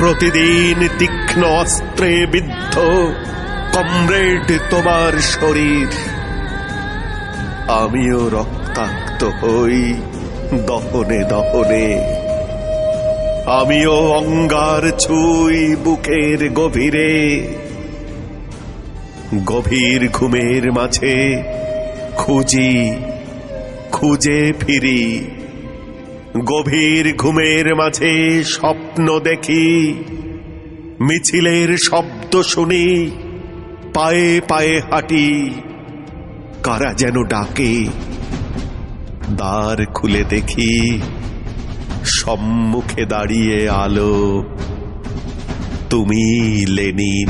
প্রতিদিন তীক্ষ্ণ অস্ত্রে বিদ্ধ কমরেড তোমার শরীর। আমিও রক্তাক্ত হই দহনে দহনে, আমিও অঙ্গার ছুঁই বুকের গভীরে। গভীর ঘুমের মাঝে খুঁজি, খুঁজে ফিরি, গভীর ঘুমের মাঝে স্বপ্ন দেখি। মিছিলের শব্দ শুনি, পায়ে পায়ে হাঁটি, কারা যেন ডাকে। দ্বার খুলে দেখি, সম্মুখে দাঁড়িয়ে আলো, তুমি লেনিন।